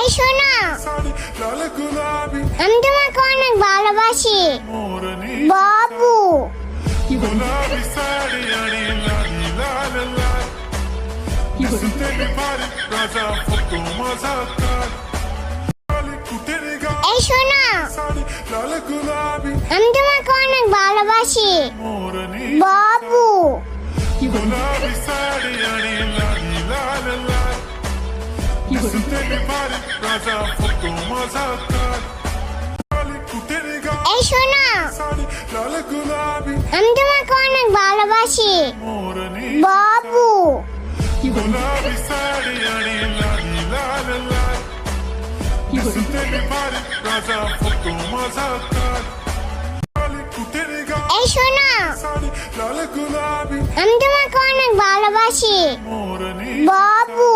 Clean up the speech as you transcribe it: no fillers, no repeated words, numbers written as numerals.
এই শোনো, আমি তোমাকে অনেক ভালোবাসি বাবু। এই শোনো, আমি তোমাকে অনেক ভালোবাসি বাবু। এই শোনো, আমি তোমাকে অনেক ভালোবাসি বাবু। এই শোনো, আমি তোমাকে অনেক ভালোবাসি বাবু।